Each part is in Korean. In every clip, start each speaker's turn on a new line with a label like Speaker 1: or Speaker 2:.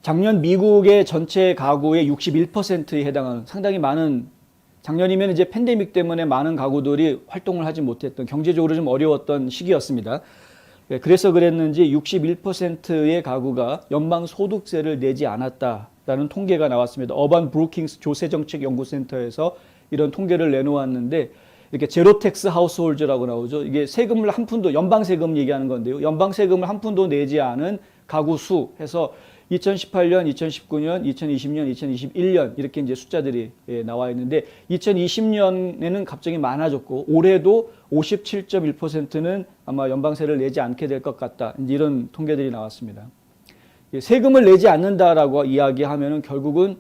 Speaker 1: 작년 미국의 전체 가구의 61%에 해당하는 상당히 많은, 작년이면 이제 팬데믹 때문에 많은 가구들이 활동을 하지 못했던, 경제적으로 좀 어려웠던 시기였습니다. 그래서 그랬는지 61%의 가구가 연방소득세를 내지 않았다라는 통계가 나왔습니다. 어반 브루킹스 조세정책연구센터에서 이런 통계를 내놓았는데, 이렇게 제로텍스 하우스홀즈라고 나오죠. 이게 세금을 한 푼도, 연방세금 얘기하는 건데요. 연방세금을 한 푼도 내지 않은 가구 수 해서 2018년, 2019년, 2020년, 2021년 이렇게 이제 숫자들이 나와 있는데, 2020년에는 갑자기 많아졌고 올해도 57.1%는 아마 연방세를 내지 않게 될 것 같다. 이제 이런 통계들이 나왔습니다. 세금을 내지 않는다라고 이야기하면은 결국은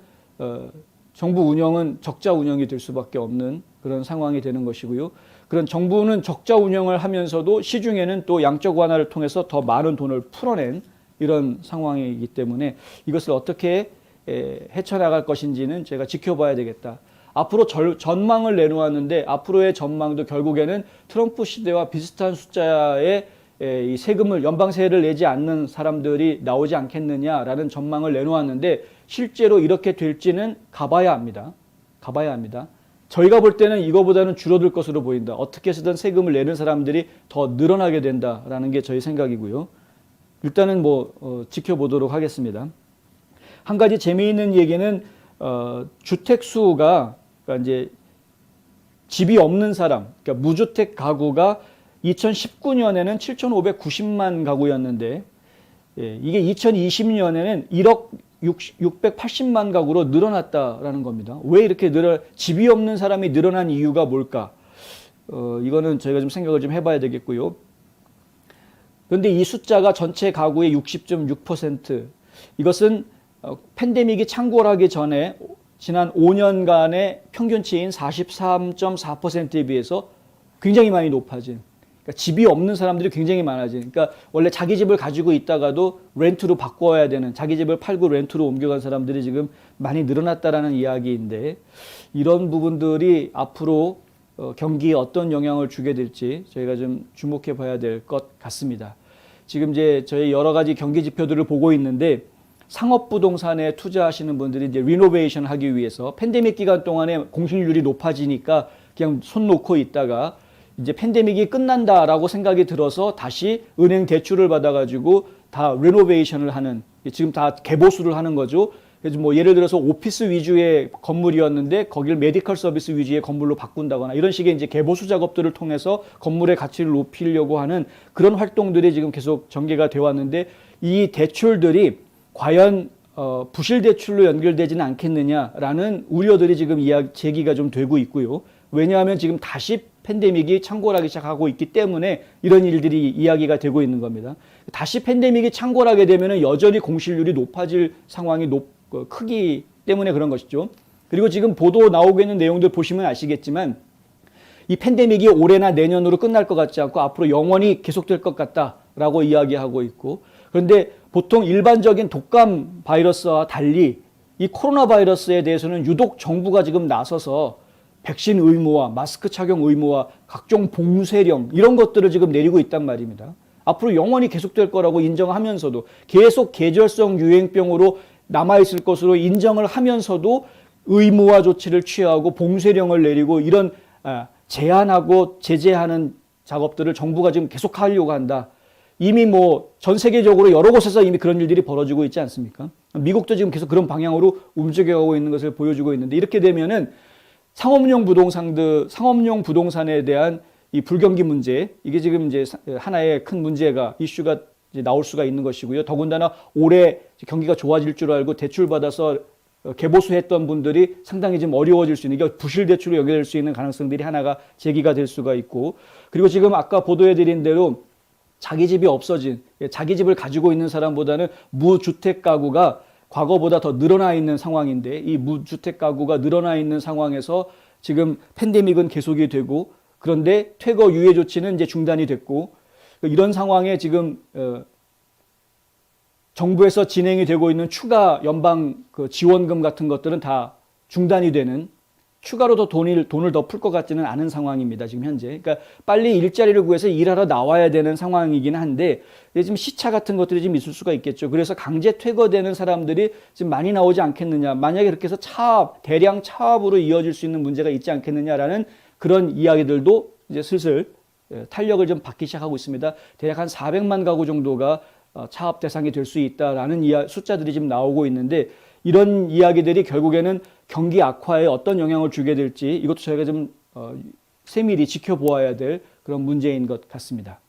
Speaker 1: 정부 운영은 적자 운영이 될 수밖에 없는 그런 상황이 되는 것이고요. 그런 정부는 적자 운영을 하면서도 시중에는 또 양적 완화를 통해서 더 많은 돈을 풀어낸 이런 상황이기 때문에 이것을 어떻게 헤쳐나갈 것인지는 제가 지켜봐야 되겠다. 앞으로 전망을 내놓았는데 앞으로의 전망도 결국에는 트럼프 시대와 비슷한 숫자의 이 세금을, 연방세를 내지 않는 사람들이 나오지 않겠느냐라는 전망을 내놓았는데 실제로 이렇게 될지는 가봐야 합니다. 가봐야 합니다. 저희가 볼 때는 이거보다는 줄어들 것으로 보인다. 어떻게 해서든 세금을 내는 사람들이 더 늘어나게 된다라는 게 저희 생각이고요. 일단은 지켜보도록 하겠습니다. 한 가지 재미있는 얘기는 주택수가, 그러니까 이제 집이 없는 사람, 그러니까 무주택 가구가 2019년에는 7,590만 가구였는데 이게 2020년에는 1억 680만 가구로 늘어났다라는 겁니다. 왜 이렇게 집이 없는 사람이 늘어난 이유가 뭘까? 이거는 저희가 좀 생각을 좀 해봐야 되겠고요. 그런데 이 숫자가 전체 가구의 60.6%, 이것은 팬데믹이 창궐하기 전에 지난 5년간의 평균치인 43.4%에 비해서 굉장히 많이 높아진, 그러니까 집이 없는 사람들이 굉장히 많아진, 그러니까 원래 자기 집을 가지고 있다가도 렌트로 바꿔야 되는, 자기 집을 팔고 렌트로 옮겨간 사람들이 지금 많이 늘어났다라는 이야기인데, 이런 부분들이 앞으로 경기에 어떤 영향을 주게 될지 저희가 좀 주목해 봐야 될 것 같습니다. 지금 이제 저희 여러 가지 경기 지표들을 보고 있는데, 상업부동산에 투자하시는 분들이 이제 리노베이션 하기 위해서 팬데믹 기간 동안에 공실률이 높아지니까 그냥 손 놓고 있다가 이제 팬데믹이 끝난다라고 생각이 들어서 다시 은행 대출을 받아가지고 다 리노베이션을 하는, 지금 다 개보수를 하는 거죠. 그래서 예를 들어서 오피스 위주의 건물이었는데 거기를 메디컬 서비스 위주의 건물로 바꾼다거나 이런 식의 이제 개보수 작업들을 통해서 건물의 가치를 높이려고 하는 그런 활동들이 지금 계속 전개가 되어 왔는데, 이 대출들이 과연 부실 대출로 연결되지는 않겠느냐라는 우려들이 지금 제기가 좀 되고 있고요. 왜냐하면 지금 다시 팬데믹이 창궐하기 시작하고 있기 때문에 이런 일들이 이야기가 되고 있는 겁니다. 다시 팬데믹이 창궐하게 되면 여전히 공실률이 높아질 상황이 크기 때문에 그런 것이죠. 그리고 지금 보도 나오고 있는 내용들 보시면 아시겠지만 이 팬데믹이 올해나 내년으로 끝날 것 같지 않고 앞으로 영원히 계속될 것 같다라고 이야기하고 있고, 그런데 보통 일반적인 독감 바이러스와 달리 이 코로나 바이러스에 대해서는 유독 정부가 지금 나서서 백신 의무화, 마스크 착용 의무화, 각종 봉쇄령 이런 것들을 지금 내리고 있단 말입니다. 앞으로 영원히 계속될 거라고 인정하면서도 계속 계절성 유행병으로 남아있을 것으로 인정을 하면서도 의무화 조치를 취하고 봉쇄령을 내리고 이런 제한하고 제재하는 작업들을 정부가 지금 계속 하려고 한다. 이미 전 세계적으로 여러 곳에서 이미 그런 일들이 벌어지고 있지 않습니까? 미국도 지금 계속 그런 방향으로 움직여가고 있는 것을 보여주고 있는데, 이렇게 되면은 상업용 부동산에 대한 이 불경기 문제, 이게 지금 이제 하나의 큰 문제가, 이슈가 이제 나올 수가 있는 것이고요. 더군다나 올해 경기가 좋아질 줄 알고 대출 받아서 개보수했던 분들이 상당히 좀 어려워질 수 있는, 이게 부실 대출로 연결될 수 있는 가능성들이 하나가 제기가 될 수가 있고, 그리고 지금 아까 보도해드린 대로 자기 집이 없어진, 자기 집을 가지고 있는 사람보다는 무주택 가구가 과거보다 더 늘어나 있는 상황인데, 이 무주택 가구가 늘어나 있는 상황에서 지금 팬데믹은 계속이 되고, 그런데 퇴거 유예 조치는 이제 중단이 됐고, 이런 상황에 지금 정부에서 진행이 되고 있는 추가 연방 지원금 같은 것들은 다 중단이 되는 추가로 더 돈을 더 풀 것 같지는 않은 상황입니다. 지금 현재. 그러니까 빨리 일자리를 구해서 일하러 나와야 되는 상황이긴 한데 지금 시차 같은 것들이 좀 있을 수가 있겠죠. 그래서 강제 퇴거되는 사람들이 지금 많이 나오지 않겠느냐. 만약에 그렇게 해서 대량 차압으로 이어질 수 있는 문제가 있지 않겠느냐라는 그런 이야기들도 이제 슬슬 탄력을 좀 받기 시작하고 있습니다. 대략 한 400만 가구 정도가 차압 대상이 될 수 있다라는 숫자들이 지금 나오고 있는데 이런 이야기들이 결국에는 경기 악화에 어떤 영향을 주게 될지 이것도 저희가 좀 세밀히 지켜보아야 될 그런 문제인 것 같습니다.